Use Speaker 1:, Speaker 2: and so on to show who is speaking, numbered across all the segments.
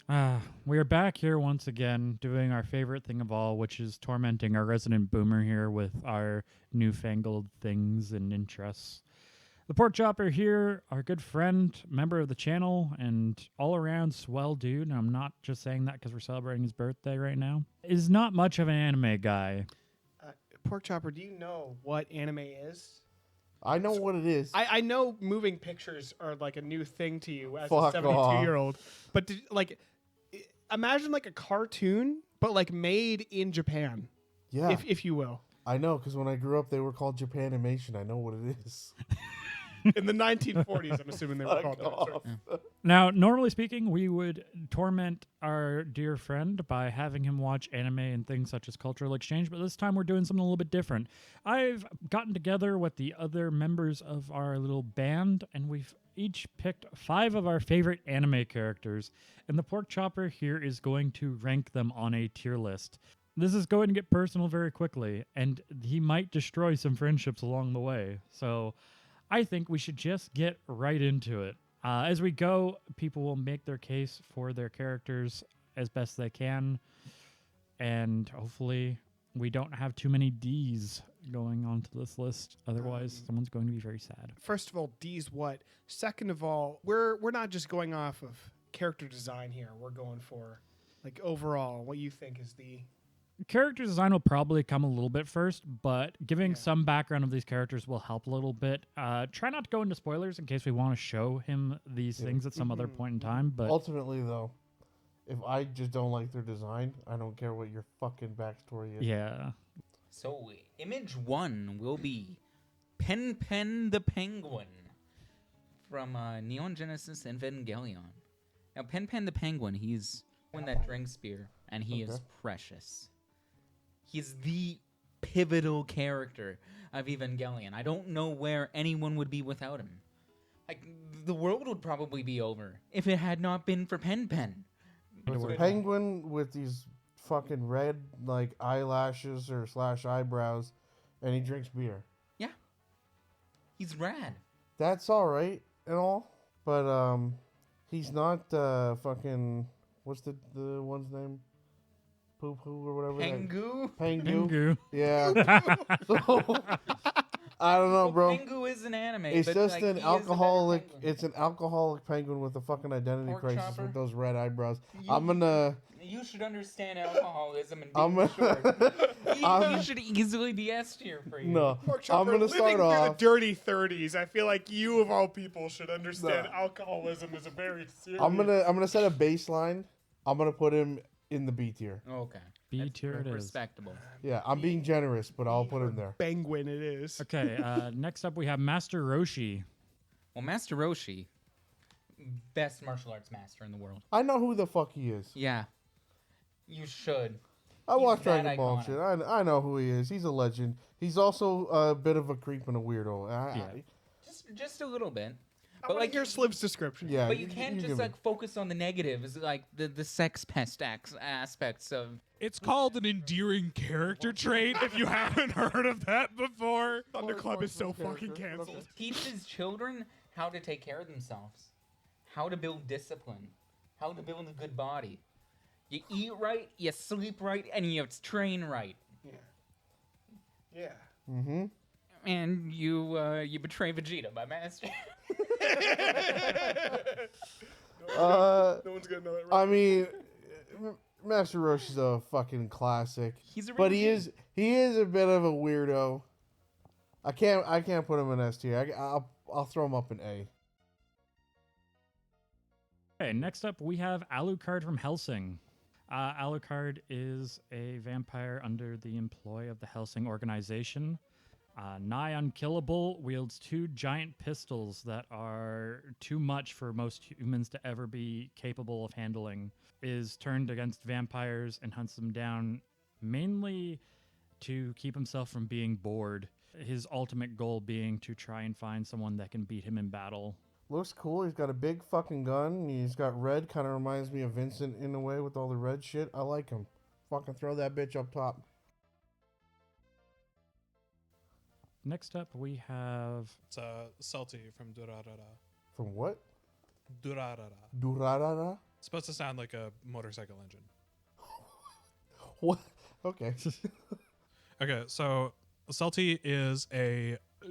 Speaker 1: We are back here once again doing our favorite thing of all, which is tormenting our resident boomer here with our newfangled things and interests. The Pork Chopper here, our good friend, member of the channel, and all-around swell dude, and I'm not just saying that because we're celebrating his birthday right now, is not much of an anime guy.
Speaker 2: Pork Chopper, do you know what anime is?
Speaker 3: I know what it is.
Speaker 2: I know moving pictures are like a new thing to you as
Speaker 3: Fuck
Speaker 2: a 72-year-old. But imagine like a cartoon, but like made in Japan,
Speaker 3: Yeah,
Speaker 2: if you will.
Speaker 3: I know, because when I grew up, they were called Japanimation. I know what it is.
Speaker 2: In the 1940s, I'm assuming they were called that. Sorry.
Speaker 1: Now, normally speaking, we would torment our dear friend by having him watch anime and things such as cultural exchange, but this time we're doing something a little bit different. I've gotten together with the other members of our little band, and we've each picked 5 of our favorite anime characters, and the Pork Chopper here is going to rank them on a tier list. This is going to get personal very quickly, and he might destroy some friendships along the way, so I think we should just get right into it. As we go, people will make their case for their characters as best they can, and hopefully we don't have too many D's going onto this list. Otherwise, someone's going to be very sad.
Speaker 2: First of all, D's what? Second of all, we're not just going off of character design here. We're going for like overall what you think is the
Speaker 1: Character design will probably come a little bit first, but giving some background of these characters will help a little bit. Try not to go into spoilers in case we want to show him these things at some other point in time. But
Speaker 3: Ultimately, though, if I just don't like their design, I don't care what your fucking backstory is.
Speaker 1: yeah,
Speaker 4: So, image 1 will be Pen the Penguin from Neon Genesis Evangelion. Now, Pen the Penguin, he's one that drinks beer, and he is precious. He's the pivotal character of Evangelion. I don't know where anyone would be without him. Like, the world would probably be over if it had not been for Pen.
Speaker 3: It's a penguin with these fucking red like eyelashes or / eyebrows, and he drinks beer.
Speaker 4: Yeah. He's rad.
Speaker 3: That's all right and all, but he's not fucking. What's the one's name? Poo Poo or whatever.
Speaker 4: Pengu?
Speaker 3: Pengu. Yeah. So I don't know, bro.
Speaker 4: Pengu is an anime.
Speaker 3: It's
Speaker 4: but,
Speaker 3: just
Speaker 4: like,
Speaker 3: an
Speaker 4: he is a better
Speaker 3: alcoholic.
Speaker 4: penguin.
Speaker 3: It's an alcoholic penguin with a fucking identity
Speaker 4: Pork
Speaker 3: crisis
Speaker 4: chopper?
Speaker 3: with those red eyebrows.
Speaker 4: You- You should understand alcoholism and
Speaker 3: I'm
Speaker 4: being
Speaker 3: gonna-
Speaker 4: short. You should easily be S tier for you.
Speaker 3: No,
Speaker 2: Pork
Speaker 3: I'm
Speaker 2: Chopper,
Speaker 3: gonna
Speaker 2: living
Speaker 3: start
Speaker 2: through
Speaker 3: off.
Speaker 2: the dirty 30s. I feel like you of all people should understand
Speaker 3: No.
Speaker 2: alcoholism is a very serious.
Speaker 3: I'm gonna set a baseline. I'm gonna put him in the B tier.
Speaker 4: Okay.
Speaker 1: B
Speaker 4: That's
Speaker 1: tier it is.
Speaker 4: respectable.
Speaker 3: Yeah, I'm being generous, but I'll put him there.
Speaker 2: Penguin it is.
Speaker 1: Okay, next up we have Master Roshi.
Speaker 4: Well, Master Roshi, best martial arts master in the world.
Speaker 3: I know who the fuck he is.
Speaker 4: Yeah. You should.
Speaker 3: I
Speaker 4: He's
Speaker 3: watch
Speaker 4: that
Speaker 3: Dragon Ball and
Speaker 4: iconic.
Speaker 3: shit. I know who he is. He's a legend. He's also a bit of a creep and a weirdo.
Speaker 4: Just a little bit.
Speaker 2: I
Speaker 4: But
Speaker 2: want
Speaker 4: like
Speaker 2: to hear Slip's description.
Speaker 3: Yeah,
Speaker 4: But you can't
Speaker 3: give
Speaker 4: just
Speaker 3: me-
Speaker 4: like focus on the negatives, like the sex pest aspects of.
Speaker 5: It's called an endearing character trait if you haven't heard of that before.
Speaker 2: ThunderClub is so fucking canceled.
Speaker 4: Teaches children how to take care of themselves, how to build discipline, how to build a good body. You eat right, you sleep right, and you train right.
Speaker 2: Yeah.
Speaker 3: Mm-hmm.
Speaker 4: And you betray Vegeta, my master.
Speaker 2: No one's gonna know it right.
Speaker 3: I mean, Master Roshi's a fucking classic.
Speaker 4: He's a
Speaker 3: But
Speaker 4: real
Speaker 3: he is a bit of a weirdo. I can't put him in S tier. I'll throw him up in A.
Speaker 1: Okay, next up we have Alucard from Helsing. Alucard is a vampire under the employ of the Helsing organization. Nigh unkillable, wields 2 giant pistols that are too much for most humans to ever be capable of handling. Is turned against vampires and hunts them down mainly to keep himself from being bored. His ultimate goal being to try and find someone that can beat him in battle.
Speaker 3: Looks cool. He's got a big fucking gun. He's got red. Kind of reminds me of Vincent in a way with all the red shit. I like him. Fucking throw that bitch up top.
Speaker 1: Next up, we have
Speaker 5: It's Salty from Durarara.
Speaker 3: From what?
Speaker 5: Durarara.
Speaker 3: Durarara?
Speaker 5: It's supposed to sound like a motorcycle engine.
Speaker 3: What? Okay.
Speaker 5: Okay, so Salty is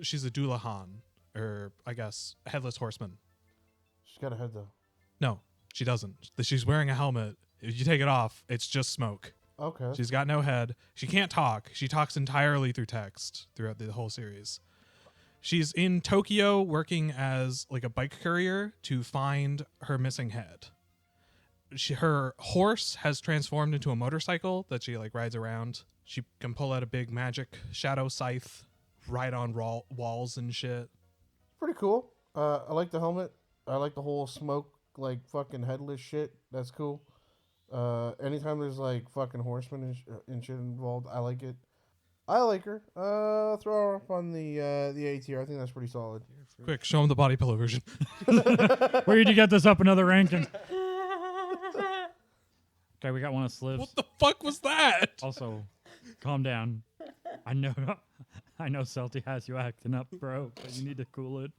Speaker 5: she's a Doulahan, or I guess headless horseman.
Speaker 3: She's got a head though.
Speaker 5: No, she doesn't. She's wearing a helmet. If you take it off, it's just smoke.
Speaker 3: Okay.
Speaker 5: She's got no head. She can't talk. She talks entirely through text throughout the whole series. She's in Tokyo working as like a bike courier to find her missing head. Her horse has transformed into a motorcycle that she like rides around. She can pull out a big magic shadow scythe, ride on walls and shit.
Speaker 3: Pretty cool. I like the helmet. I like the whole smoke, like fucking headless shit. That's cool. Anytime there's like fucking horsemen and shit involved, I like it. I like her. Throw her up on the A tier. I think that's pretty solid.
Speaker 5: Quick, show him the body pillow version.
Speaker 1: Where did you get this up another ranking? Okay, we got one of Sliv's.
Speaker 5: What the fuck was that?
Speaker 1: Also, calm down. I know Salty has you acting up, bro, but you need to cool it.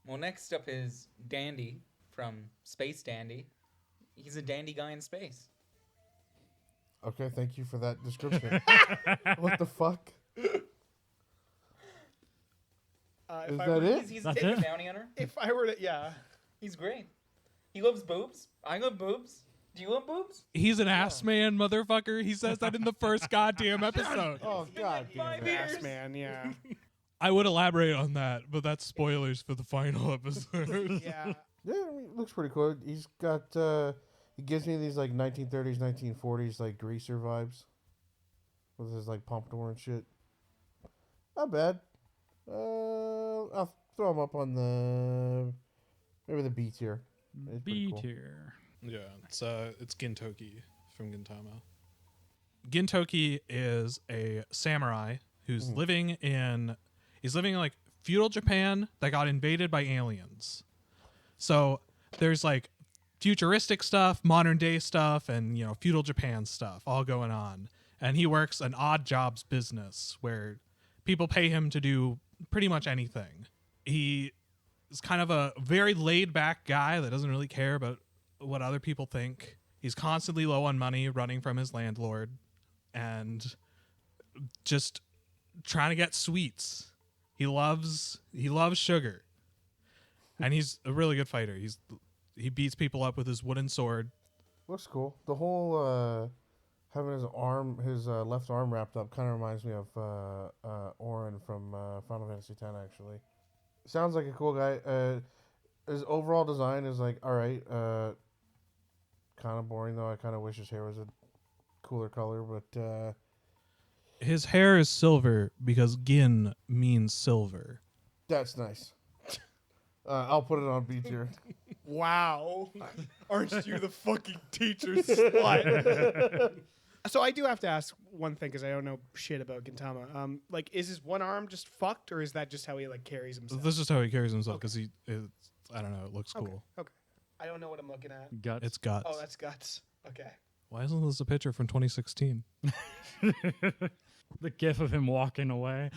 Speaker 4: Well, next up is Dandy from Space Dandy. He's a dandy guy in space.
Speaker 3: Okay, thank you for that description. What the fuck? Is that it?
Speaker 4: He's
Speaker 1: That's
Speaker 4: taking
Speaker 1: it?
Speaker 4: bounty hunter.
Speaker 2: If I were to, yeah.
Speaker 4: He's great. He loves boobs. I love boobs. Do you love boobs?
Speaker 5: He's an ass man, motherfucker. He says that in the first goddamn episode.
Speaker 3: Oh god damn it.
Speaker 2: Yes, man, yeah.
Speaker 5: I would elaborate on that, but that's spoilers for the final episode.
Speaker 2: Yeah.
Speaker 3: Yeah, I mean, it looks pretty cool. He's got he gives me these like 1930s, 1940s like greaser vibes with his like pompadour and shit. Not bad. I'll throw him up on maybe the B tier. It's pretty
Speaker 1: B
Speaker 3: cool.
Speaker 1: tier.
Speaker 5: Yeah, it's Gintoki from Gintama. Gintoki is a samurai who's living in like feudal Japan that got invaded by aliens. So there's like futuristic stuff, modern day stuff, and feudal Japan stuff all going on. And he works an odd jobs business where people pay him to do pretty much anything. He is kind of a very laid back guy that doesn't really care about what other people think. He's constantly low on money, running from his landlord, and just trying to get sweets. He loves sugar. And he's a really good fighter. He beats people up with his wooden sword.
Speaker 3: Looks cool. The whole having his left arm wrapped up kind of reminds me of Orin from Final Fantasy X actually. Sounds like a cool guy. His overall design is like alright. Kind of boring though. I kind of wish his hair was a cooler color, but
Speaker 5: His hair is silver because Gin means silver.
Speaker 3: that's nice. I'll put it on B tier.
Speaker 2: Wow. Aren't you the fucking teacher slut? So I do have to ask one thing because I don't know shit about Gintama. Like, is his one arm just fucked, or is that just how he like carries himself?
Speaker 5: This is how he carries himself because I don't know, it looks cool.
Speaker 2: Okay. I don't know what I'm looking at.
Speaker 1: Guts.
Speaker 5: It's guts.
Speaker 2: Oh, that's guts. Okay.
Speaker 5: Why isn't this a picture from 2016?
Speaker 1: The gif of him walking away.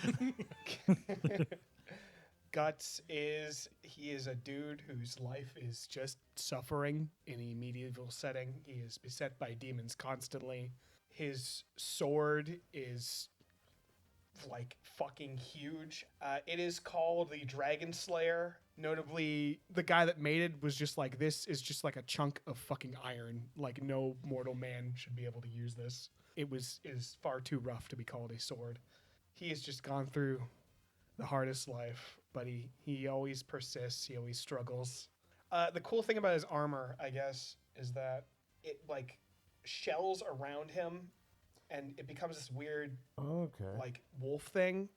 Speaker 2: Guts he is a dude whose life is just suffering in a medieval setting. He is beset by demons constantly. His sword is like fucking huge. It is called the Dragon Slayer. Notably, the guy that made it was just like, this is just like a chunk of fucking iron. Like, no mortal man should be able to use this. It is far too rough to be called a sword. He has just gone through the hardest life, but he always persists. He always struggles. The cool thing about his armor, I guess, is that it like shells around him, and it becomes this weird like wolf thing.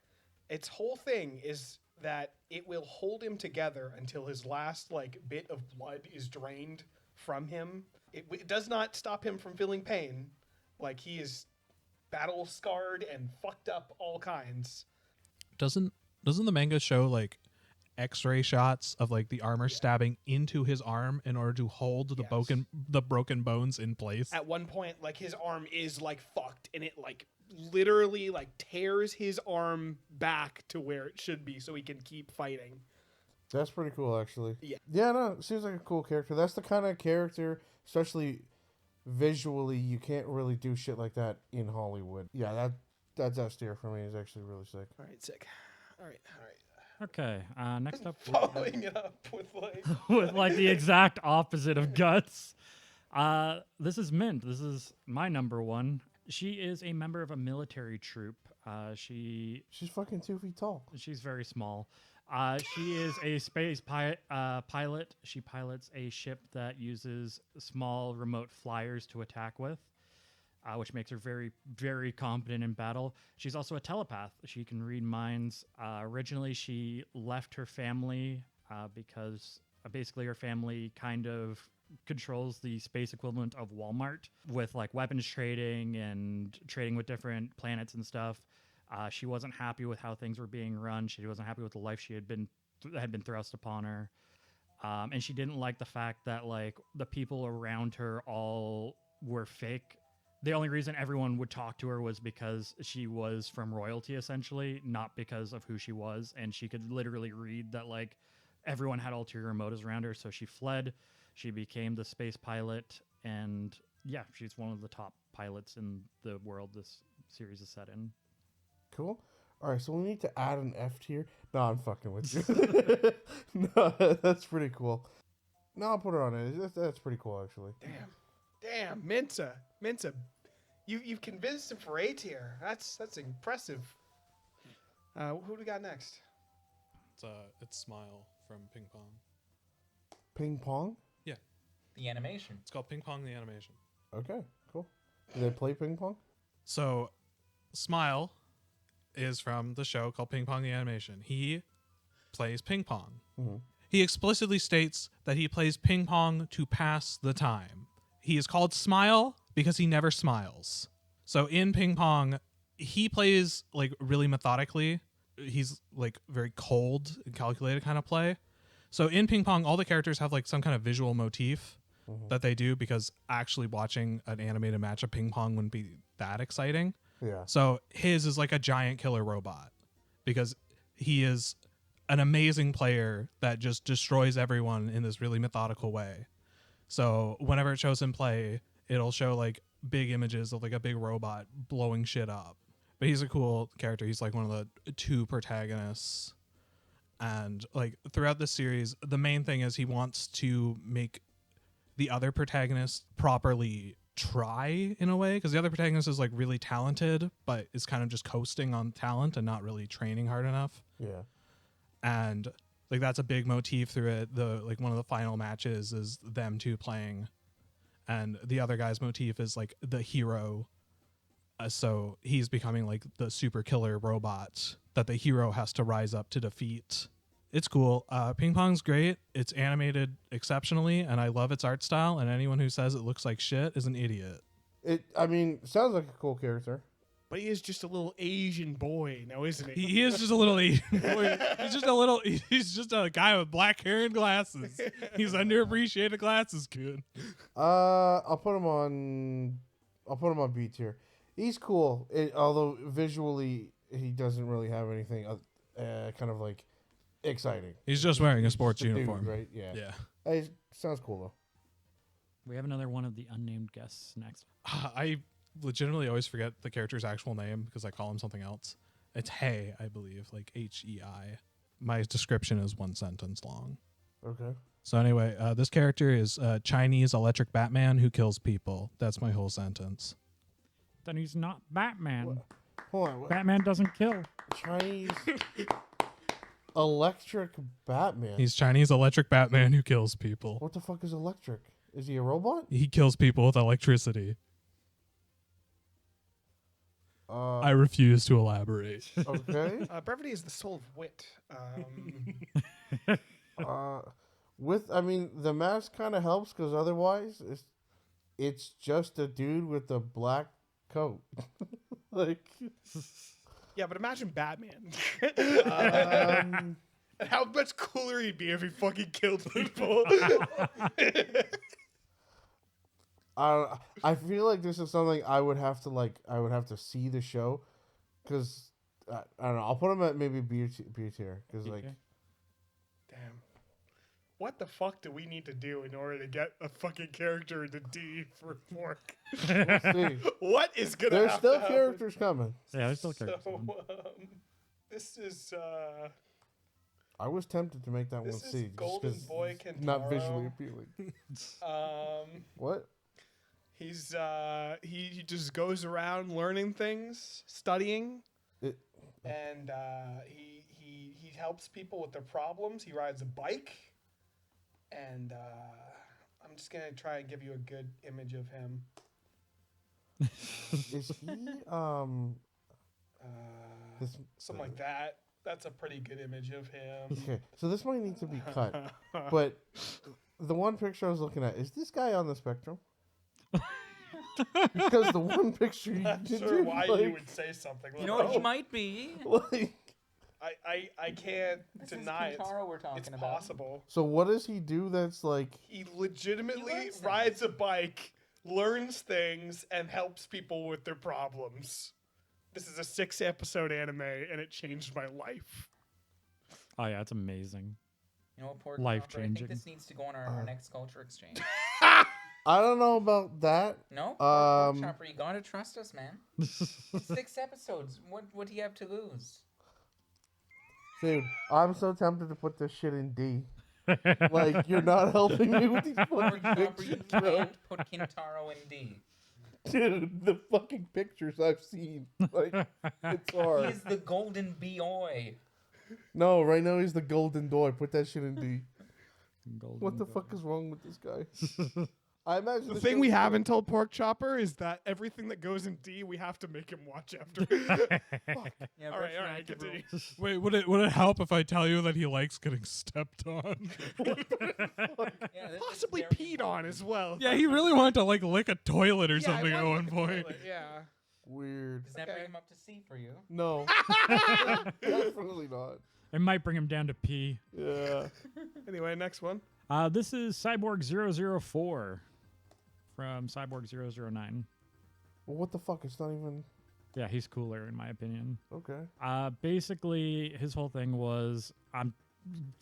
Speaker 2: Its whole thing is that it will hold him together until his last like bit of blood is drained from him. It does not stop him from feeling pain. Like, he is battle scarred and fucked up all kinds.
Speaker 5: Doesn't the manga show like X-ray shots of like the armor stabbing into his arm in order to hold the broken bones in place?
Speaker 2: At one point, like, his arm is like fucked, and it like literally like tears his arm back to where it should be so he can keep fighting.
Speaker 3: That's pretty cool, actually.
Speaker 2: Yeah.
Speaker 3: Yeah, no, it seems like a cool character. That's the kind of character, especially visually, you can't really do shit like that in Hollywood. Yeah, that's S tier for me. Is actually really sick.
Speaker 2: All right, sick. All right.
Speaker 1: Okay, next up
Speaker 2: Following it up with like
Speaker 1: with like the exact opposite of Guts. This is Mint. This is my number one. She is a member of a military troop. She's
Speaker 3: fucking 2 feet tall.
Speaker 1: She's very small. She is a space pilot. She pilots a ship that uses small remote flyers to attack with, which makes her very, very competent in battle. She's also a telepath. She can read minds. Originally, she left her family because basically her family kind of controls the space equivalent of Walmart with like weapons trading and trading with different planets and stuff. She wasn't happy with how things were being run. She wasn't happy with the life she had been thrust upon her, and she didn't like the fact that like the people around her all were fake. The only reason everyone would talk to her was because she was from royalty, essentially, not because of who she was. And she could literally read that like everyone had ulterior motives around her. So she fled. She became the space pilot, and yeah, she's one of the top pilots in the world this series is set in.
Speaker 3: Cool. All right, so we need to add an F tier. No, I'm fucking with you. No, that's pretty cool. No, I'll put her on it. That's pretty cool, actually.
Speaker 2: Damn, Minta, you've convinced him for A tier. That's impressive. Who do we got next?
Speaker 5: It's Smile from Ping Pong.
Speaker 3: Ping pong?
Speaker 5: Yeah,
Speaker 4: The animation.
Speaker 5: it's called Ping Pong the animation.
Speaker 3: Okay, cool. Do they play ping pong?
Speaker 5: So, Smile is from the show called Ping Pong the Animation. He plays ping pong.
Speaker 3: Mm-hmm.
Speaker 5: He explicitly states that he plays ping pong to pass the time. He is called Smile because he never smiles. So in ping pong, he plays like really methodically. He's like very cold and calculated kind of play. So in ping pong, all the characters have like some kind of visual motif that they do, because actually watching an animated match of ping pong wouldn't be that exciting.
Speaker 3: Yeah.
Speaker 5: So his is like a giant killer robot, because he is an amazing player that just destroys everyone in this really methodical way. So whenever it shows him play, it'll show like big images of like a big robot blowing shit up. But he's a cool character. He's like one of the two protagonists. And like throughout the series, the main thing is he wants to make the other protagonist properly try in a way, because the other protagonist is like really talented but is kind of just coasting on talent and not really training hard enough.
Speaker 3: Yeah.
Speaker 5: And like that's a big motif through it. The like one of the final matches is them two playing, and the other guy's motif is like the hero, so he's becoming like the super killer robot that the hero has to rise up to defeat. It's cool. Ping pong's great. It's animated exceptionally, and I love its art style, and anyone who says it looks like shit is an idiot.
Speaker 3: I mean, sounds like a cool character.
Speaker 2: But he is just a little Asian boy now, isn't he?
Speaker 5: He is just a little Asian boy. He's just a guy with black hair and glasses. He's underappreciated glasses, kid.
Speaker 3: I'll put him on B tier. He's cool, although visually he doesn't really have anything kind of like exciting.
Speaker 5: He's just wearing a sports
Speaker 3: Just a dude,
Speaker 5: uniform.
Speaker 3: right? Yeah.
Speaker 5: Yeah.
Speaker 3: Sounds cool though.
Speaker 1: We have another one of the unnamed guests next.
Speaker 5: I legitimately always forget the character's actual name because I call him something else. It's Hei, I believe, like Hei. My description is one sentence long.
Speaker 3: Okay.
Speaker 5: So anyway, this character is a Chinese electric Batman who kills people. That's my whole sentence.
Speaker 1: Then he's not Batman.
Speaker 3: Hold on. What?
Speaker 1: Batman doesn't kill.
Speaker 3: Chinese electric Batman.
Speaker 5: He's Chinese electric Batman who kills people.
Speaker 3: What the fuck is electric? Is he a robot?
Speaker 5: He kills people with electricity. I refuse to elaborate.
Speaker 3: Okay.
Speaker 2: Brevity is the soul of wit.
Speaker 3: The mask kind of helps because otherwise it's just a dude with a black coat. Like,
Speaker 2: Yeah, but imagine Batman. And how much cooler he'd be if he fucking killed people.
Speaker 3: I feel like this is something I would have to see the show, because I don't know. I'll put him at maybe B tier because like,
Speaker 1: Okay.
Speaker 2: Damn. what the fuck do we need to do in order to get a fucking character into D for Pork?
Speaker 3: We'll see.
Speaker 2: What is gonna
Speaker 3: There's
Speaker 2: have
Speaker 3: still
Speaker 2: to happen?
Speaker 3: characters coming.
Speaker 1: Yeah, there's still characters.
Speaker 2: So, this is
Speaker 3: I was tempted to make that
Speaker 2: This
Speaker 3: one
Speaker 2: is
Speaker 3: C. just
Speaker 2: Golden
Speaker 3: 'cause
Speaker 2: Boy
Speaker 3: it's not visually
Speaker 2: Kentaro.
Speaker 3: appealing. What?
Speaker 2: He's he just goes around learning things, studying,
Speaker 3: It,
Speaker 2: and he helps people with their problems. He rides a bike, and I'm just gonna try and give you a good image of him.
Speaker 3: is he this,
Speaker 2: Something like that. That's a pretty good image of him.
Speaker 3: okay, so this might need to be cut. But the one picture I was looking at, is this guy on the spectrum? Because the one picture you
Speaker 2: Not
Speaker 3: did
Speaker 2: sure why
Speaker 3: like,
Speaker 2: you would say something like
Speaker 4: You know what? He
Speaker 2: that.
Speaker 4: might be.
Speaker 3: like,
Speaker 2: I can't
Speaker 4: This
Speaker 2: deny
Speaker 4: is
Speaker 2: it.
Speaker 4: Kentaro we're talking
Speaker 2: It's
Speaker 4: about.
Speaker 2: possible.
Speaker 3: so what does he do that's like,
Speaker 2: He legitimately
Speaker 4: He learns
Speaker 2: rides a bike, learns things, and helps people with their problems. This is a 6-episode anime, and it changed my life.
Speaker 1: Oh yeah, it's amazing.
Speaker 4: You know what, Pork
Speaker 1: Life-changing.
Speaker 4: I think this needs to go on our next culture exchange.
Speaker 3: I don't know about that.
Speaker 4: No,
Speaker 3: Um,
Speaker 4: Chopper, you gotta trust us, man. 6 episodes. What do you have to lose?
Speaker 3: Dude, I'm so tempted to put this shit in D. Like, you're not helping me with these
Speaker 4: Pork
Speaker 3: fucking
Speaker 4: Chopper, you
Speaker 3: pictures, bro.
Speaker 4: can't put Kintaro in D.
Speaker 3: Dude, the fucking pictures I've seen. Like, it's
Speaker 4: He
Speaker 3: hard.
Speaker 4: is the golden boy.
Speaker 3: No, right now he's the golden boy. Put that shit in D.
Speaker 1: Golden
Speaker 3: What the
Speaker 1: Boy.
Speaker 3: fuck is wrong with this guy? I imagine
Speaker 2: The
Speaker 3: this
Speaker 2: thing
Speaker 3: show-
Speaker 2: we haven't told Pork Chopper is that everything that goes in D, we have to make him watch after.
Speaker 4: Yeah,
Speaker 2: all right, continue.
Speaker 5: Wait, would it help if I tell you that he likes getting stepped on?
Speaker 4: Yeah, this is
Speaker 2: Possibly
Speaker 4: very
Speaker 2: peed on as well.
Speaker 5: Yeah, he really wanted to like lick a toilet or
Speaker 2: Yeah, I
Speaker 5: something at
Speaker 2: wanted
Speaker 5: one
Speaker 2: to
Speaker 5: point.
Speaker 2: toilet, Yeah.
Speaker 3: Weird.
Speaker 4: Does that
Speaker 2: Okay.
Speaker 4: bring him up to C for you?
Speaker 3: No. Definitely not.
Speaker 1: It might bring him down to P.
Speaker 3: Yeah.
Speaker 2: Anyway, next one.
Speaker 1: This is Cyborg 004 from Cyborg 009.
Speaker 3: Well, what the fuck? It's not even...
Speaker 1: Yeah, he's cooler in my opinion.
Speaker 3: Okay.
Speaker 1: Basically, his whole thing was, I'm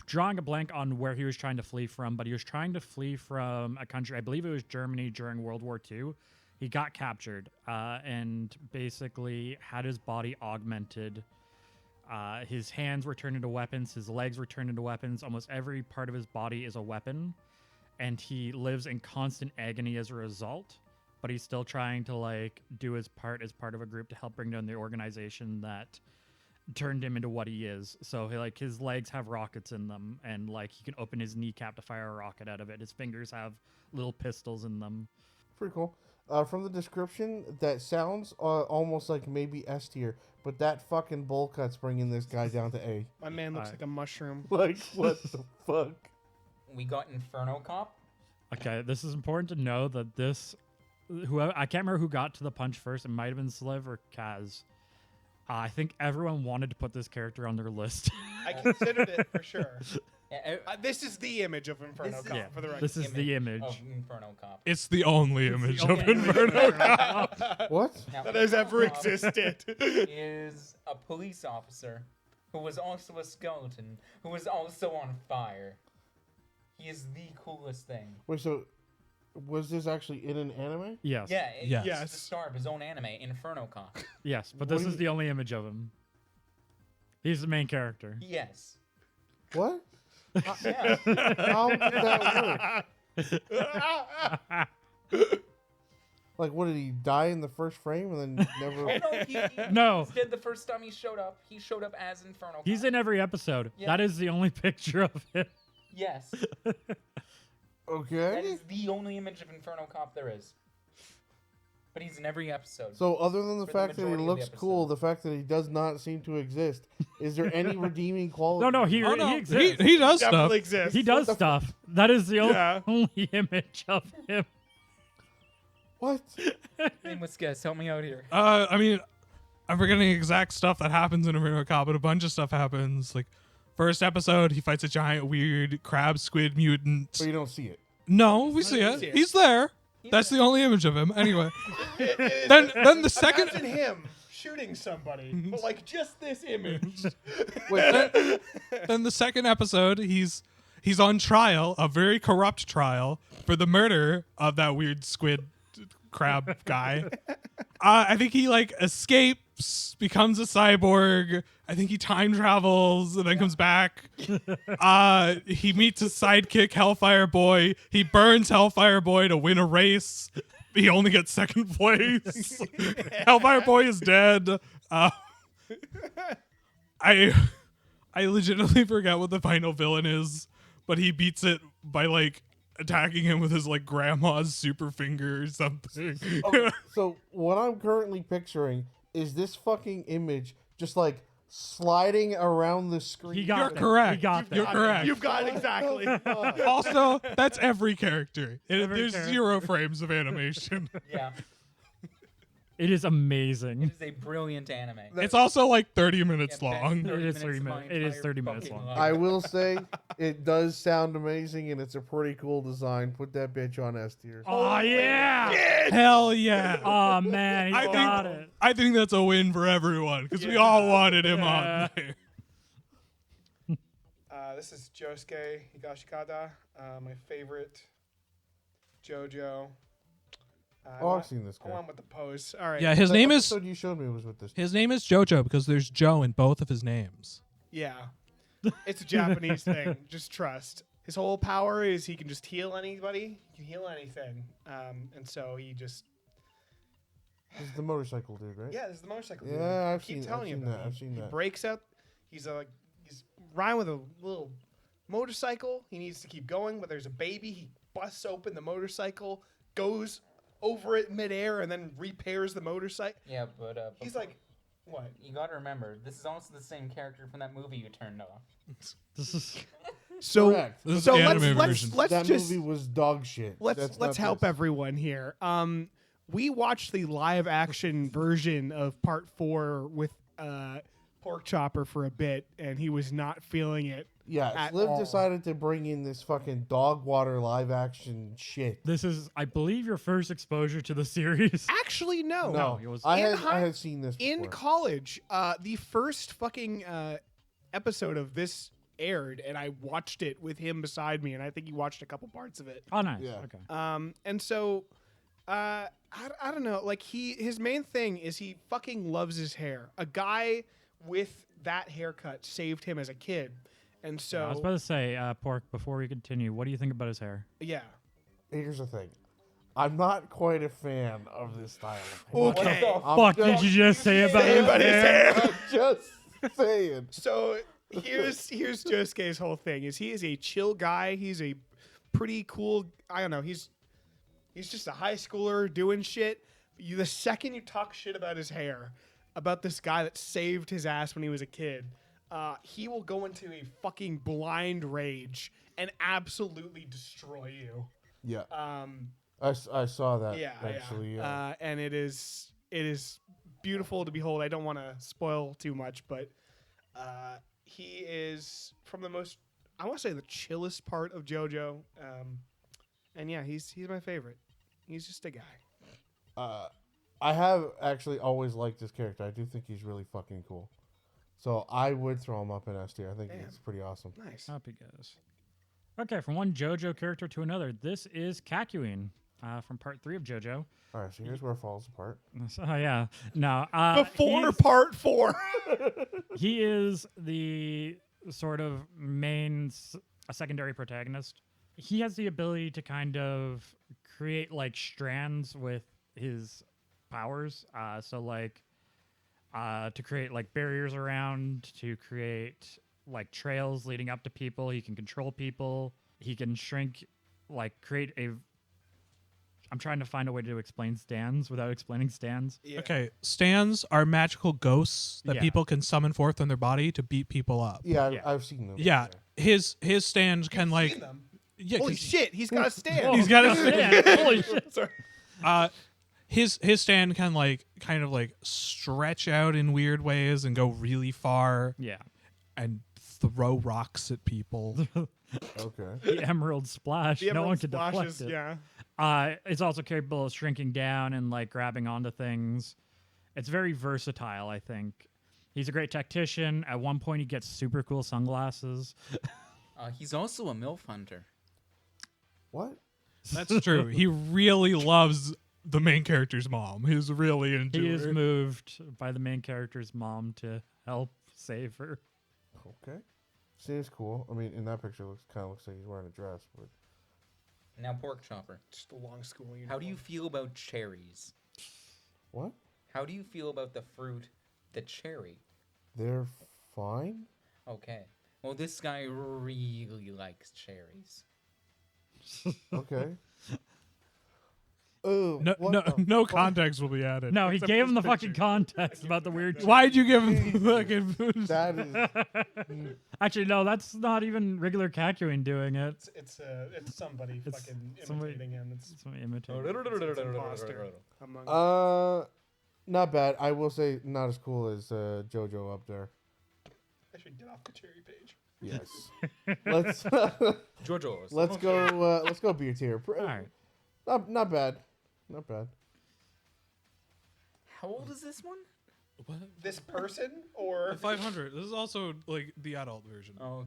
Speaker 1: drawing a blank on where he was trying to flee from, but he was trying to flee from a country, I believe it was Germany during World War II. He got captured and basically had his body augmented. His hands were turned into weapons. His legs were turned into weapons. Almost every part of his body is a weapon. And he lives in constant agony as a result. But he's still trying to like do his part as part of a group to help bring down the organization that turned him into what he is. So he, like, his legs have rockets in them, and like he can open his kneecap to fire a rocket out of it. His fingers have little pistols in them.
Speaker 3: Pretty cool. From the description, that sounds almost like maybe S tier, but that fucking bowl cut's bringing this guy down to A.
Speaker 2: My man looks
Speaker 1: Alright.
Speaker 2: like a mushroom.
Speaker 3: Like, what the fuck?
Speaker 4: We got Inferno Cop.
Speaker 1: Okay, this is important to know that this, whoever, I can't remember who got to the punch first. It might have been Sliv or Kaz. I think everyone wanted to put this character on their list.
Speaker 2: I considered it for sure.
Speaker 4: Yeah,
Speaker 2: This is the image of Inferno
Speaker 4: This is-
Speaker 2: Cop,
Speaker 1: Yeah,
Speaker 2: for the record.
Speaker 1: this is the image.
Speaker 4: Of Inferno Cop.
Speaker 5: It's the only image of
Speaker 1: only image.
Speaker 5: Inferno Cop.
Speaker 3: What?
Speaker 4: Now,
Speaker 2: that has ever
Speaker 4: Inferno Cop
Speaker 2: existed.
Speaker 4: is a police officer who was also a skeleton, who was also on fire. He is the coolest thing.
Speaker 3: Wait, so was this actually in an anime?
Speaker 1: Yes.
Speaker 4: Yeah,
Speaker 5: Yes.
Speaker 4: he's the star of his own anime, Inferno Cop.
Speaker 1: Yes, but
Speaker 3: What
Speaker 1: this
Speaker 3: do
Speaker 1: is
Speaker 3: you-
Speaker 1: the only image of him. He's the main character.
Speaker 4: Yes.
Speaker 3: What?
Speaker 4: Yeah.
Speaker 3: How did that work? Like, what, did he die in the first frame and then never...
Speaker 4: Oh, no, he
Speaker 1: No.
Speaker 4: instead the first time he showed up as Inferno Cop.
Speaker 1: He's in every episode.
Speaker 4: Yeah.
Speaker 1: That is the only picture of him.
Speaker 4: Yes. That
Speaker 3: Okay.
Speaker 4: is the only image of Inferno Cop there is. But he's in every episode.
Speaker 3: So other than the
Speaker 4: For the
Speaker 3: fact that he
Speaker 4: majority of the
Speaker 3: looks cool,
Speaker 4: episode.
Speaker 3: the fact that he does not seem to exist, is there any redeeming quality?
Speaker 1: No, he
Speaker 5: Oh, no.
Speaker 1: he exists.
Speaker 5: He does stuff.
Speaker 2: Definitely exists.
Speaker 1: He does stuff. That is the
Speaker 2: Yeah.
Speaker 1: only image of him.
Speaker 3: What?
Speaker 4: Nameless guess, help me out here.
Speaker 5: I mean, I'm forgetting exact stuff that happens in Inferno Cop, but a bunch of stuff happens. Like, first episode, he fights a giant, weird crab squid mutant.
Speaker 3: So you don't see it.
Speaker 5: No, we see it.
Speaker 2: see it.
Speaker 5: He's there. That's the only image of him. Anyway, then the second.
Speaker 2: Imagine him shooting somebody, but like just this image.
Speaker 3: Wait,
Speaker 5: Then the second episode, he's he's on trial, a very corrupt trial, for the murder of that weird squid crab guy. I think he like escapes, becomes a cyborg. I think he time travels and then comes back. He meets his sidekick, Hellfire Boy. He burns Hellfire Boy to win a race. He only gets second place. Hellfire Boy is dead. I legitimately forget what the final villain is, but he beats it by like attacking him with his like grandma's super finger or something.
Speaker 3: So what I'm currently picturing is this fucking image just like sliding around the screen.
Speaker 1: He got
Speaker 5: You're correct.
Speaker 1: He got
Speaker 5: You're
Speaker 1: that.
Speaker 5: correct.
Speaker 2: You've got it exactly.
Speaker 5: Also, that's every character. There's
Speaker 1: character.
Speaker 5: 0 frames of animation.
Speaker 4: Yeah,
Speaker 1: It is amazing.
Speaker 4: it is a brilliant anime.
Speaker 5: It's also like 30 minutes
Speaker 4: Yeah,
Speaker 5: long.
Speaker 1: It is 30
Speaker 4: of my
Speaker 1: minutes. It is
Speaker 4: entire
Speaker 1: 30 minutes
Speaker 4: fucking
Speaker 1: long.
Speaker 4: life.
Speaker 3: I will say it does sound amazing and it's a pretty cool design. Put that bitch on S tier.
Speaker 1: Oh, yeah.
Speaker 5: Hell yeah.
Speaker 1: Oh, man. He got it.
Speaker 5: I think that's a win for everyone because we all wanted him
Speaker 1: Yeah.
Speaker 5: on there.
Speaker 2: This is Josuke Higashikata, my favorite JoJo.
Speaker 3: I've seen this
Speaker 2: I
Speaker 3: guy.
Speaker 2: went with the pose. All right.
Speaker 5: Yeah, his name is
Speaker 3: episode you showed me was with this.
Speaker 5: JoJo because there's Joe in both of his names.
Speaker 2: Yeah. It's a Japanese thing. Just trust. His whole power is he can just heal anybody. He can heal anything. And so he just.
Speaker 3: This is the motorcycle dude, right?
Speaker 2: Yeah, this is the motorcycle. dude.
Speaker 3: Yeah,
Speaker 2: I
Speaker 3: I've
Speaker 2: keep
Speaker 3: seen-
Speaker 2: telling
Speaker 3: I've
Speaker 2: you
Speaker 3: seen
Speaker 2: about
Speaker 3: that,
Speaker 2: him.
Speaker 3: I've seen
Speaker 2: He
Speaker 3: that.
Speaker 2: breaks out. He's riding with a little motorcycle. He needs to keep going, but there's a baby. He busts open the motorcycle, goes over it midair, and then repairs the motorcycle.
Speaker 4: Yeah, but
Speaker 2: He's like, what?
Speaker 4: you gotta remember, this is also the same character from that movie you turned off.
Speaker 1: This is
Speaker 2: So,
Speaker 3: Correct.
Speaker 5: This is
Speaker 2: so
Speaker 5: the
Speaker 2: let's
Speaker 5: anime
Speaker 2: let's
Speaker 5: version.
Speaker 2: let's
Speaker 3: That
Speaker 2: just
Speaker 3: movie was dog shit.
Speaker 2: let's
Speaker 3: That's not
Speaker 2: help
Speaker 3: this.
Speaker 2: everyone here. We watched the live action version of Part 4 with ThePorkChopper for a bit, and he was not feeling it.
Speaker 3: Yeah,
Speaker 2: at
Speaker 3: Liv
Speaker 2: all.
Speaker 3: decided to bring in this fucking dog water live action shit.
Speaker 1: this is, I believe, your first exposure to the series.
Speaker 2: Actually, no.
Speaker 3: No,
Speaker 1: it was-
Speaker 3: I
Speaker 2: In
Speaker 3: had seen this
Speaker 2: In
Speaker 3: before.
Speaker 2: college, the first fucking episode of this aired, and I watched it with him beside me, and I think he watched a couple parts of it.
Speaker 1: Oh, nice.
Speaker 3: Yeah.
Speaker 1: Okay.
Speaker 2: And so, I don't know. Like his main thing is he fucking loves his hair. A guy with that haircut saved him as a kid, and so
Speaker 1: I was about to say, Pork, before we continue, what do you think about his hair?
Speaker 2: yeah.
Speaker 3: Here's the thing. I'm not quite a fan of this style.
Speaker 2: Okay.
Speaker 1: Fuck did you just say about his hair?
Speaker 3: I'm just saying.
Speaker 2: So here's Josuke's whole thing is he is a chill guy. He's a pretty cool. I don't know. He's just a high schooler doing shit. The second you talk shit about his hair, about this guy that saved his ass when he was a kid, he will go into a fucking blind rage and absolutely destroy you.
Speaker 3: Yeah,
Speaker 2: Um,
Speaker 3: I saw that.
Speaker 2: yeah,
Speaker 3: actually,
Speaker 2: yeah. And it is beautiful to behold. I don't want to spoil too much, but he is from the most, I want to say, the chillest part of JoJo. And yeah, he's my favorite. He's just a guy.
Speaker 3: I have actually always liked this character. I do think he's really fucking cool. So I would throw him up in S tier. I think
Speaker 2: Damn.
Speaker 3: it's pretty awesome.
Speaker 2: Nice.
Speaker 1: Happy guys. Okay, from one JoJo character to another, this is Kakuin from part 3 of JoJo.
Speaker 3: All right, so here's where it falls apart.
Speaker 1: Oh, yeah. No.
Speaker 2: Before
Speaker 1: he's-
Speaker 2: part 4.
Speaker 1: he is the sort of a secondary protagonist. He has the ability to kind of create like strands with his powers. So like to create like barriers around, to create like trails leading up to people. He can control people. He can shrink, like create a. I'm trying to find a way to explain stands without explaining stands.
Speaker 2: Yeah.
Speaker 5: Okay, stands are magical ghosts that
Speaker 1: Yeah.
Speaker 5: people can summon forth from their body to beat people up.
Speaker 3: Yeah,
Speaker 1: Yeah.
Speaker 3: I've seen them.
Speaker 5: Yeah, his stand can
Speaker 2: You've
Speaker 5: like
Speaker 2: seen them.
Speaker 5: yeah,
Speaker 2: Holy
Speaker 5: 'cause,
Speaker 2: shit, he's got a stand.
Speaker 5: He's got a
Speaker 1: Yeah, holy shit.
Speaker 2: Sorry.
Speaker 5: his stand can like kind of like stretch out in weird ways and go really far
Speaker 1: Yeah.
Speaker 5: and throw rocks at people.
Speaker 3: Okay.
Speaker 1: The Emerald Splash.
Speaker 2: The
Speaker 1: No one
Speaker 2: Emerald
Speaker 1: could
Speaker 2: Splashes,
Speaker 1: deflect it.
Speaker 2: yeah.
Speaker 1: It's also capable of shrinking down and like grabbing onto things. It's very versatile, I think. He's a great tactician. At one point, he gets super cool sunglasses.
Speaker 4: He's also a MILF hunter.
Speaker 3: What?
Speaker 5: That's true. He really loves the main character's mom. He's really into
Speaker 1: He is
Speaker 5: her.
Speaker 1: moved by the main character's mom to help save her.
Speaker 3: Okay. Seems cool. I mean, in that picture, looks like he's wearing a dress, but
Speaker 4: Now, ThePorkChopper,
Speaker 2: Just a long school uniform.
Speaker 4: how do you feel about cherries?
Speaker 3: what?
Speaker 4: How do you feel about the fruit, the cherry?
Speaker 3: They're fine.
Speaker 4: Okay. Well, this guy really likes cherries.
Speaker 3: Okay. Oh,
Speaker 5: No,
Speaker 3: what
Speaker 5: no,
Speaker 3: the
Speaker 5: no
Speaker 3: fuck?
Speaker 5: context will be added.
Speaker 1: No, he
Speaker 5: except
Speaker 1: gave
Speaker 5: for
Speaker 1: him the
Speaker 5: this
Speaker 1: fucking
Speaker 5: picture.
Speaker 1: context about the weird.
Speaker 5: Why'd you give him fucking food?
Speaker 3: That is.
Speaker 1: Actually, no, that's not even regular Cacuin doing it.
Speaker 2: It's somebody
Speaker 1: It's
Speaker 2: fucking
Speaker 1: somebody-
Speaker 2: imitating him. It's
Speaker 1: Somebody imitating.
Speaker 2: it's an imposter among
Speaker 3: Not bad. I will say not as cool as JoJo up there.
Speaker 2: I should get off the cherry page.
Speaker 3: Yes. let's
Speaker 4: JoJo's.
Speaker 3: let's go. Let's go B tier.
Speaker 1: All right.
Speaker 3: Not bad. Not bad.
Speaker 4: How old is this one?
Speaker 5: What?
Speaker 2: This person or
Speaker 5: The 500. This is also like the adult version.
Speaker 4: Oh,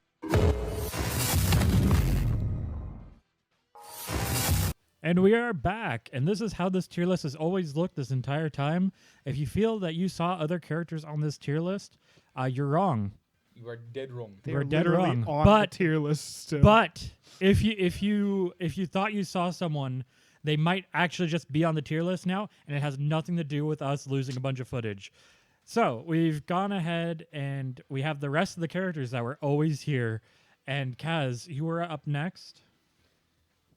Speaker 1: And we are back, and this is how this tier list has always looked this entire time. If you feel that you saw other characters on this tier list, you're wrong.
Speaker 4: you are dead wrong.
Speaker 1: We're
Speaker 2: they're
Speaker 1: dead
Speaker 2: literally
Speaker 1: wrong.
Speaker 2: on
Speaker 1: But-
Speaker 2: the tier list still.
Speaker 1: But if you thought you saw someone, they might actually just be on the tier list now, and it has nothing to do with us losing a bunch of footage. So we've gone ahead and we have the rest of the characters that were always here. And Kaz, you were up next.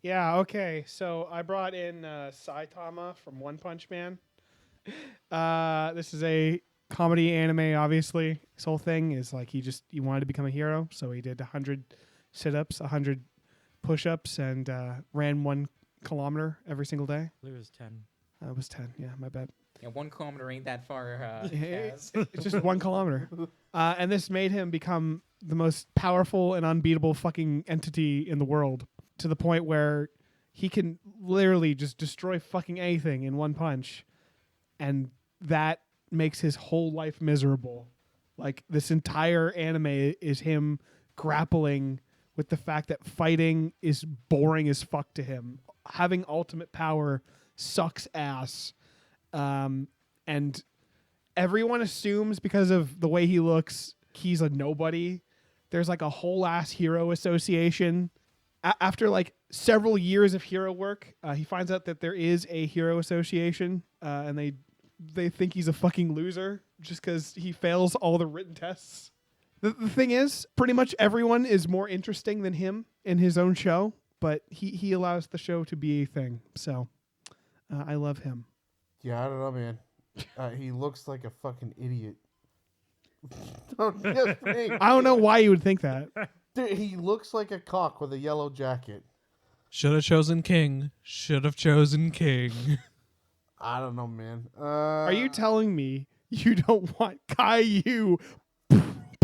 Speaker 2: Yeah, okay. So I brought in Saitama from One Punch Man. This is a comedy anime, obviously. His whole thing is like he wanted to become a hero, so he did 100 sit-ups, 100 push-ups, and ran 1 kilometer every single day.
Speaker 1: I believe it was 10.
Speaker 2: It was 10, yeah, my bad.
Speaker 4: Yeah, 1 kilometer ain't that far.
Speaker 2: It's
Speaker 4: Kaz.
Speaker 2: just 1 kilometer. And this made him become the most powerful and unbeatable fucking entity in the world, to the point where he can literally just destroy fucking anything in 1 punch. And that makes his whole life miserable. Like, this entire anime is him grappling with the fact that fighting is boring as fuck to him. Having ultimate power sucks ass. And everyone assumes because of the way he looks, he's a nobody. There's like a whole ass hero association. After like several years of hero work, he finds out that there is a hero association, and they think he's a fucking loser just because he fails all the written tests. The thing is, pretty much everyone is more interesting than him in his own show, but he allows the show to be a thing. So I love him.
Speaker 3: Yeah, I don't know, man. He looks like a fucking idiot. Don't just think.
Speaker 2: I don't know why you would think that.
Speaker 3: Dude, he looks like a cock with a yellow jacket.
Speaker 5: Should have chosen king. Should have chosen king.
Speaker 3: I don't know, man.
Speaker 2: Are you telling me you don't want Caillou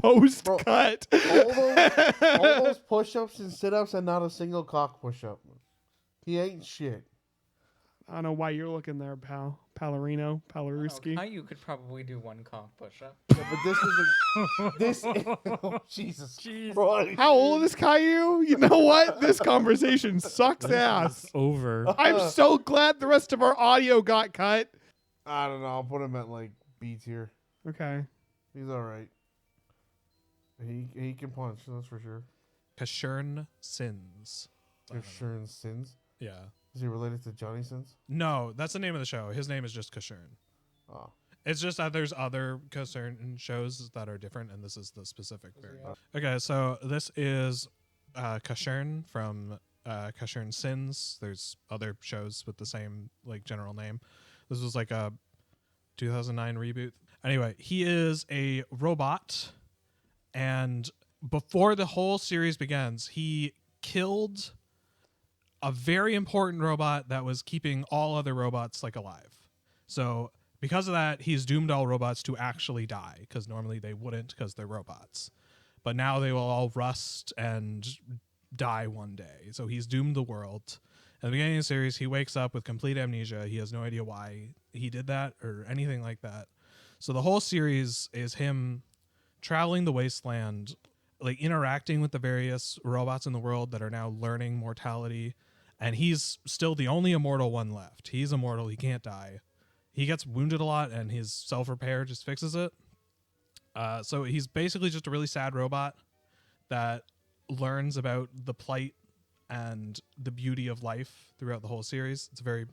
Speaker 2: post cut?
Speaker 3: all those push-ups and sit-ups and not a single cock push-up? He ain't shit.
Speaker 2: I don't know why you're looking there, pal. Palarino, Palaruski.
Speaker 4: You could probably do 1 cock push-up.
Speaker 3: Yeah, but this is oh, Jesus Christ.
Speaker 2: How old is Caillou? You know what? This conversation sucks ass.
Speaker 1: Over.
Speaker 2: I'm so glad the rest of our audio got cut.
Speaker 3: I don't know. I'll put him at like B tier.
Speaker 2: Okay.
Speaker 3: He's all right. He can punch, that's for sure.
Speaker 5: Kashern Sins.
Speaker 3: Kashern Sins.
Speaker 5: Yeah.
Speaker 3: Is he related to Johnny Sins?
Speaker 5: No, that's the name of the show. His name is just Kashern.
Speaker 3: Oh.
Speaker 5: It's just that there's other Kashern shows that are different, and this is the specific variant. Okay, so this is Kashern from Kashern Sins. There's other shows with the same like general name. This was like a 2009 reboot. Anyway, he is a robot, and before the whole series begins, he killed a very important robot that was keeping all other robots like alive. So because of that, he's doomed all robots to actually die, because normally they wouldn't because they're robots. But now they will all rust and die one day. So he's doomed the world. At the beginning of the series, he wakes up with complete amnesia. He has no idea why he did that or anything like that. So the whole series is him traveling the wasteland, like interacting with the various robots in the world that are now learning mortality, and he's still the only immortal one left. He's immortal. He can't die. He gets wounded a lot, and his self-repair just fixes it. So he's basically just a really sad robot that learns about the plight and the beauty of life throughout the whole series. It's a very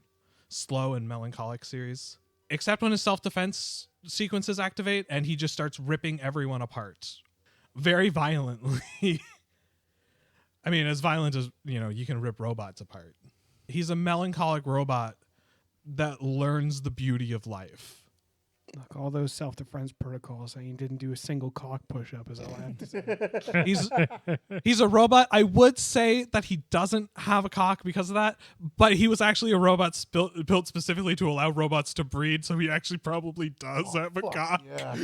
Speaker 5: slow and melancholic series, except when his self-defense sequences activate and he just starts ripping everyone apart very violently. I mean, as violent as, you can rip robots apart. He's a melancholic robot that learns the beauty of life.
Speaker 2: Look, all those self-defense protocols, and he didn't do a single cock push-up, is all I have to say.
Speaker 5: He's a robot. I would say that he doesn't have a cock because of that, but he was actually a robot built specifically to allow robots to breed, so he actually probably does have a cock.
Speaker 3: Yeah.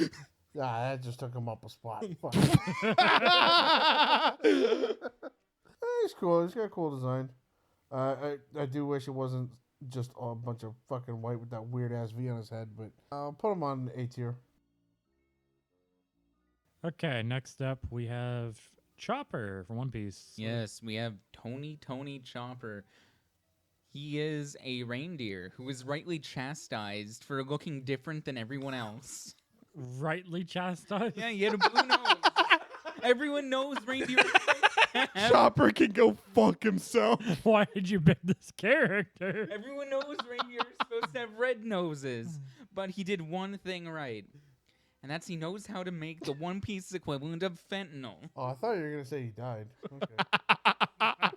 Speaker 3: Yeah, that just took him up a spot. Fuck. He's cool. He's got a cool design. I do wish it wasn't just a bunch of fucking white with that weird ass V on his head, but I'll put him on A tier.
Speaker 1: Okay, next up we have Chopper from One Piece.
Speaker 4: Yes, we have Tony Chopper. He is a reindeer who is rightly chastised for looking different than everyone else.
Speaker 1: Rightly chastised?
Speaker 4: Yeah, he had a blue nose. Everyone knows reindeer.
Speaker 2: Chopper can go fuck himself.
Speaker 1: Why did you pick this character?
Speaker 4: Everyone knows reindeer are supposed to have red noses, but he did one thing right, and that's he knows how to make the One Piece equivalent of fentanyl.
Speaker 3: Oh, I thought you were gonna say he died. Okay.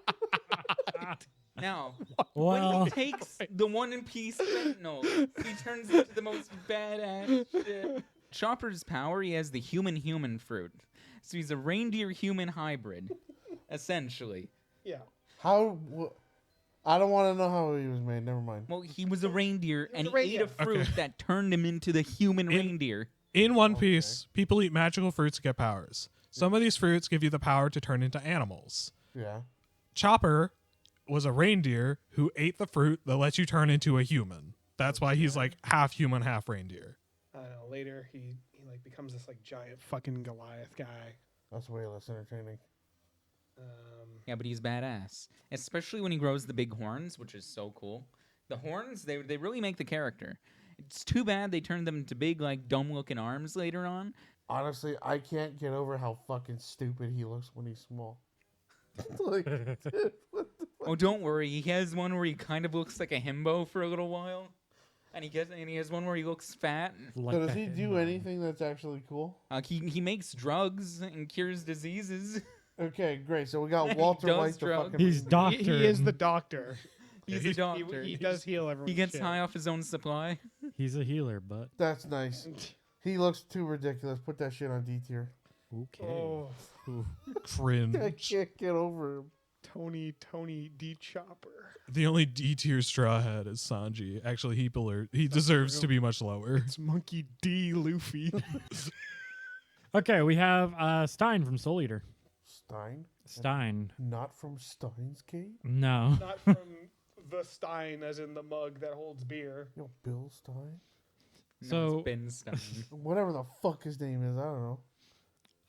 Speaker 4: Now,
Speaker 1: Well,
Speaker 4: when he takes the One Piece fentanyl, he turns into the most badass shit. Chopper's power, he has the human fruit. So he's a reindeer-human hybrid, essentially.
Speaker 2: Yeah.
Speaker 3: How? I don't want to know how he was made. Never mind.
Speaker 4: Well, he was a reindeer, and
Speaker 2: was a
Speaker 4: he ate a
Speaker 2: reindeer.
Speaker 4: fruit
Speaker 5: Okay.
Speaker 4: that turned him into the human reindeer.
Speaker 5: In One Piece, people eat magical fruits to get powers. Some of these fruits give you the power to turn into animals.
Speaker 3: Yeah.
Speaker 5: Chopper was a reindeer who ate the fruit that lets you turn into a human. That's why he's like half human, half reindeer.
Speaker 2: I don't know. Later, he like becomes this like giant fucking Goliath guy.
Speaker 3: That's way less entertaining.
Speaker 4: Yeah, but he's badass. Especially when he grows the big horns, which is so cool. The horns, they really make the character. It's too bad they turned them into big, like, dumb-looking arms later on.
Speaker 3: Honestly, I can't get over how fucking stupid he looks when he's small. Like, dude, what the fuck?
Speaker 4: Oh, don't worry. He has one where he kind of looks like a himbo for a little while. And he has one where he looks fat.
Speaker 1: like
Speaker 3: So does
Speaker 1: the
Speaker 3: he do
Speaker 1: himbo.
Speaker 3: anything that's actually cool?
Speaker 4: He makes drugs and cures diseases.
Speaker 3: Okay, great. So we got
Speaker 4: He
Speaker 3: Walter
Speaker 4: does
Speaker 3: White, the
Speaker 4: drugs.
Speaker 3: fucking.
Speaker 1: He's doctor.
Speaker 2: He is the doctor.
Speaker 4: He's
Speaker 5: he's-
Speaker 4: a doctor.
Speaker 2: He does heal everyone.
Speaker 4: He gets high off his own supply.
Speaker 1: He's a healer, but
Speaker 3: That's nice. He looks too ridiculous. Put that shit on D tier.
Speaker 1: okay.
Speaker 2: Oh,
Speaker 3: I
Speaker 5: Cringe.
Speaker 3: can't get over him.
Speaker 2: Tony D. Chopper.
Speaker 5: The only D tier straw hat is Sanji. Actually, he deserves
Speaker 2: true.
Speaker 5: to be much lower.
Speaker 2: It's Monkey D. Luffy.
Speaker 1: Okay, we have Stein from Soul Eater.
Speaker 3: Stein?
Speaker 1: Stein.
Speaker 3: Not from Stein's Gate?
Speaker 1: No.
Speaker 2: Not from the Stein, as in the mug that holds beer.
Speaker 3: Yo, Bill Stein?
Speaker 1: So-
Speaker 4: it's Ben Stein.
Speaker 3: Whatever the fuck his name is, I don't know.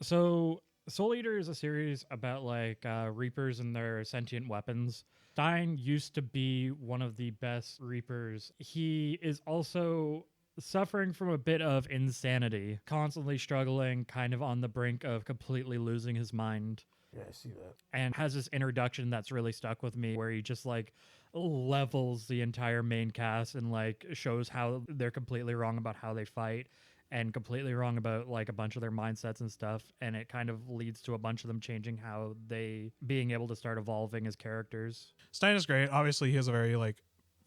Speaker 1: So Soul Eater is a series about like Reapers and their sentient weapons. Stein used to be one of the best Reapers. He is also suffering from a bit of insanity, constantly struggling, kind of on the brink of completely losing his mind.
Speaker 3: Yeah, I see that.
Speaker 1: And has this introduction that's really stuck with me where he just like levels the entire main cast and like shows how they're completely wrong about how they fight and completely wrong about like a bunch of their mindsets and stuff, and it kind of leads to a bunch of them changing how they being able to start evolving as characters.
Speaker 5: Stein is great. Obviously, he has a very like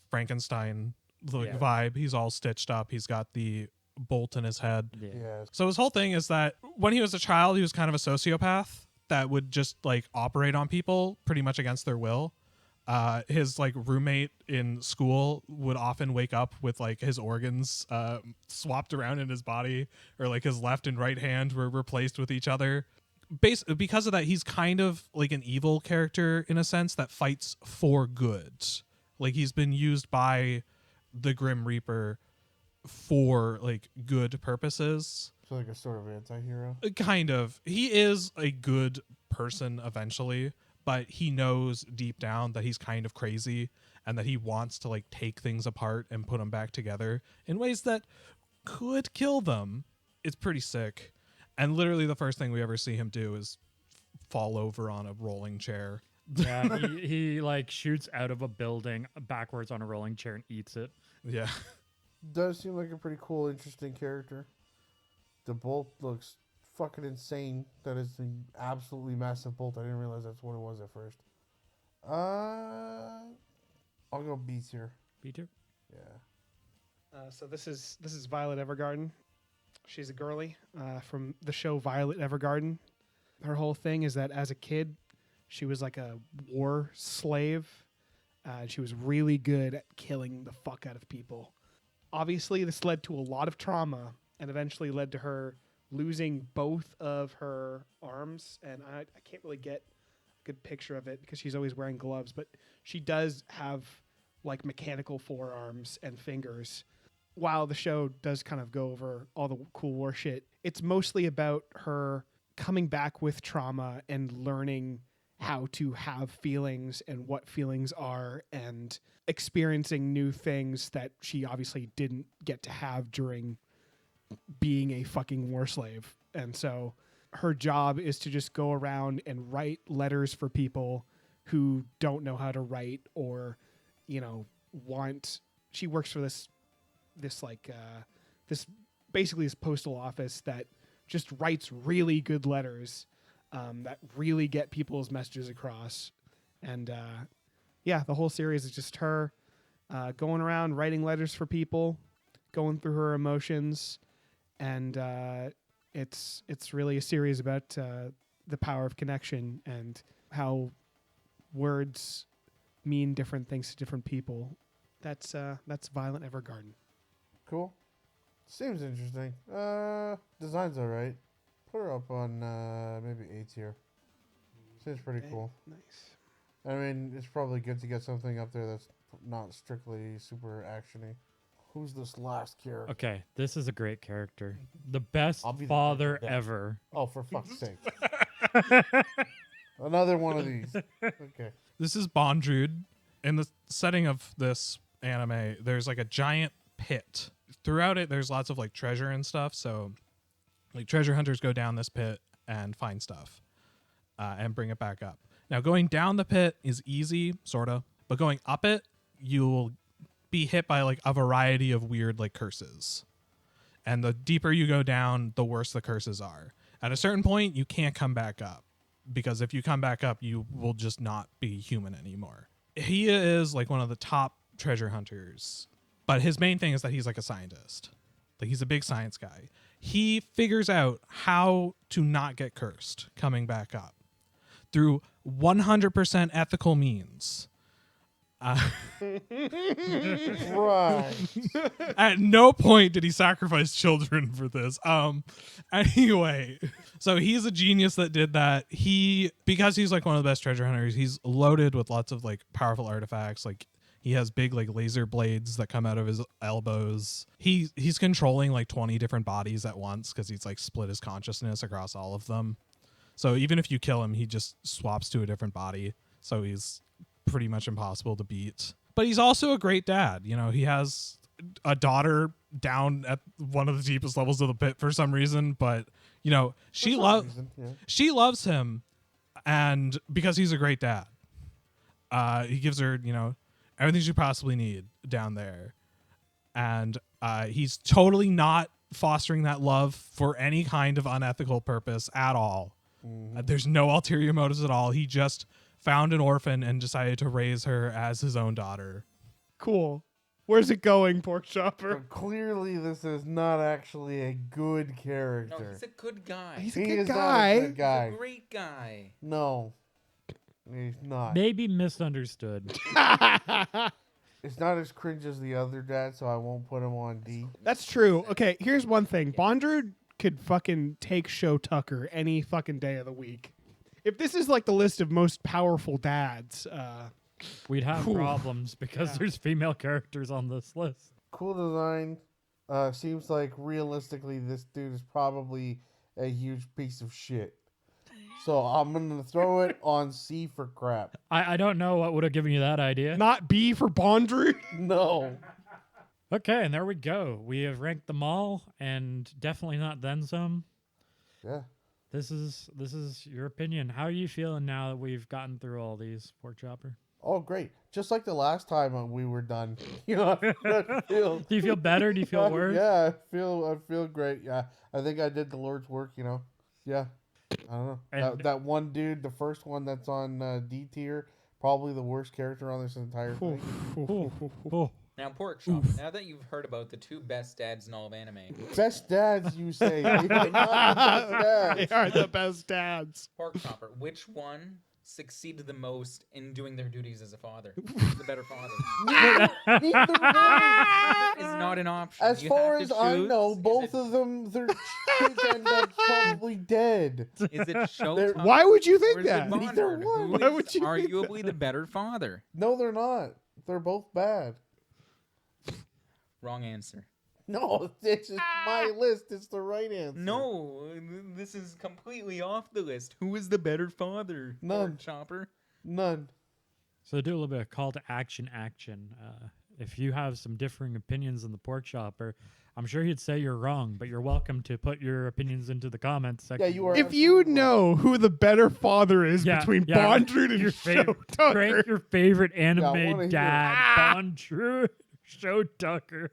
Speaker 5: Frankenstein
Speaker 1: Yeah.
Speaker 5: vibe. He's all stitched up. He's got the bolt in his head.
Speaker 3: Yeah.
Speaker 5: So his whole thing is that when he was a child, he was kind of a sociopath that would just like operate on people pretty much against their will. His like roommate in school would often wake up with like his organs swapped around in his body, or like his left and right hand were replaced with each other. Because of that, he's kind of like an evil character in a sense that fights for good. Like he's been used by the Grim Reaper for like good purposes.
Speaker 3: So like a sort of anti-hero.
Speaker 5: Kind of. He is a good person eventually, but he knows deep down that he's kind of crazy and that he wants to like take things apart and put them back together in ways that could kill them. It's pretty sick. And literally the first thing we ever see him do is fall over on a rolling chair.
Speaker 1: Yeah, he like shoots out of a building backwards on a rolling chair and eats it.
Speaker 5: Yeah.
Speaker 3: Does seem like a pretty cool, interesting character. The bolt looks fucking insane. That is an absolutely massive bolt. I didn't realize that's what it was at first. I'll go beats here.
Speaker 1: Peter?
Speaker 3: Yeah.
Speaker 2: So this is Violet Evergarden. She's a girly from the show Violet Evergarden. Her whole thing is that as a kid, she was like a war slave. She was really good at killing the fuck out of people. Obviously, this led to a lot of trauma and eventually led to her losing both of her arms. And I can't really get a good picture of it because she's always wearing gloves. But she does have like mechanical forearms and fingers. While the show does kind of go over all the cool war shit, it's mostly about her coming back with trauma and learning how to have feelings and what feelings are and experiencing new things that she obviously didn't get to have during being a fucking war slave. And so her job is to just go around and write letters for people who don't know how to write or, you know, she works for this basically this postal office that just writes really good letters that really get people's messages across. And the whole series is just her going around writing letters for people, going through her emotions, and it's really a series about the power of connection and how words mean different things to different people. That's Violet Evergarden.
Speaker 3: Cool. Seems interesting. Design's alright. Put her up on maybe A tier. Seems pretty cool.
Speaker 2: Nice.
Speaker 3: I mean, it's probably good to get something up there that's not strictly super actiony. Who's this last character?
Speaker 1: Okay, this is a great character. The best
Speaker 3: I'll be the
Speaker 1: father
Speaker 3: judge of that.
Speaker 1: ever.
Speaker 3: Oh, for fuck's sake. Another one of these. Okay.
Speaker 5: This is Bondrewd. In the setting of this anime, there's like a giant pit. Throughout it, there's lots of like treasure and stuff. So like treasure hunters go down this pit and find stuff and bring it back up. Now going down the pit is easy, sort of, but going up it, you'll be hit by like a variety of weird like curses. And the deeper you go down, the worse the curses are. At a certain point, you can't come back up because if you come back up, you will just not be human anymore. He is like one of the top treasure hunters, but his main thing is that he's like a scientist. Like he's a big science guy. He figures out how to not get cursed coming back up through 100% ethical means.
Speaker 3: Right.
Speaker 5: At no point did he sacrifice children for this. Anyway, so he's a genius that did that. Because he's like one of the best treasure hunters, he's loaded with lots of like powerful artifacts. Like he has big like laser blades that come out of his elbows. He's controlling like 20 different bodies at once because he's like split his consciousness across all of them. So even if you kill him, he just swaps to a different body. So he's pretty much impossible to beat. But he's also a great dad. You know, he has a daughter down at one of the deepest levels of the pit for some reason, but you know, she loves him, and because he's a great dad. He gives her, you know, everything she possibly need down there. And he's totally not fostering that love for any kind of unethical purpose at all. There's no ulterior motives at all. He just found an orphan and decided to raise her as his own daughter.
Speaker 2: Cool. Where's it going, PorkChopper?
Speaker 3: So clearly, this is not actually a good
Speaker 4: No,
Speaker 3: character.
Speaker 4: he's a good guy.
Speaker 2: He's
Speaker 3: He
Speaker 2: a good
Speaker 3: is not
Speaker 2: guy.
Speaker 3: a good guy.
Speaker 4: He's a great guy.
Speaker 3: No, he's not.
Speaker 1: Maybe misunderstood.
Speaker 3: It's not as cringe as the other dad, so I won't put him on D.
Speaker 2: That's true. Okay, here's one thing. Bondrewd could fucking take Show Tucker any fucking day of the week. If this is like the list of most powerful dads,
Speaker 1: We'd have
Speaker 2: Cool.
Speaker 1: problems because
Speaker 2: Yeah.
Speaker 1: there's female characters on this list.
Speaker 3: Cool design. seems like realistically this dude is probably a huge piece of shit. So I'm gonna throw it on C for crap.
Speaker 1: I don't know what would have given you that idea.
Speaker 2: Not B for Bondru.
Speaker 3: No.
Speaker 1: Okay, and there we go. We have ranked them all, and definitely not then some.
Speaker 3: Yeah.
Speaker 1: This is your opinion. How are you feeling now that we've gotten through all these, Pork Chopper?
Speaker 3: Oh, great. Just like the last time we were done. You know, I feel,
Speaker 1: Do you feel better? Do you feel worse?
Speaker 3: Yeah, I feel great. Yeah. I think I did the Lord's work, you know. Yeah. I don't know.
Speaker 1: And-
Speaker 3: That one dude, the first one that's on D tier, probably the worst character on this entire thing.
Speaker 1: Oh,
Speaker 4: Now, Pork Chopper, now that you've heard about the 2 best dads in all of anime,
Speaker 3: Best dads, you say. They're not the best dads.
Speaker 2: They are the best dads.
Speaker 4: Pork Chopper, which one succeeded the most in doing their duties as a father? Who's the better father?
Speaker 3: Neither one.
Speaker 4: Is not an option.
Speaker 3: As
Speaker 4: You
Speaker 3: far
Speaker 4: have
Speaker 3: as
Speaker 4: to
Speaker 3: I
Speaker 4: choose.
Speaker 3: know,
Speaker 4: Is
Speaker 3: both
Speaker 4: it-
Speaker 3: of them, their kids end up probably dead.
Speaker 4: Is it Showtime?
Speaker 2: Why would you
Speaker 4: or
Speaker 2: think
Speaker 4: is it
Speaker 2: that?
Speaker 3: Neither
Speaker 4: Bondru,
Speaker 3: one.
Speaker 4: who
Speaker 2: Why
Speaker 4: is
Speaker 2: would you think
Speaker 4: arguably the better father?
Speaker 3: No, they're not. They're both bad.
Speaker 4: Wrong answer.
Speaker 3: No, it's just my list. It's the right answer.
Speaker 4: No, this is completely off the list. Who is the better father?
Speaker 3: None.
Speaker 4: Pork Chopper.
Speaker 3: None.
Speaker 1: so do a little bit of call to action. If you have some differing opinions on the Pork Chopper, I'm sure he'd say you're wrong, but you're welcome to put your opinions into the comments section.
Speaker 3: Yeah, you are.
Speaker 2: If you know who the better father is
Speaker 1: Yeah,
Speaker 2: between
Speaker 1: yeah.
Speaker 2: Bondru and
Speaker 1: Your favorite,
Speaker 2: Show Tucker,
Speaker 1: rank your favorite
Speaker 3: I wanna
Speaker 1: anime
Speaker 3: hear
Speaker 1: dad, Bondru, Show Tucker.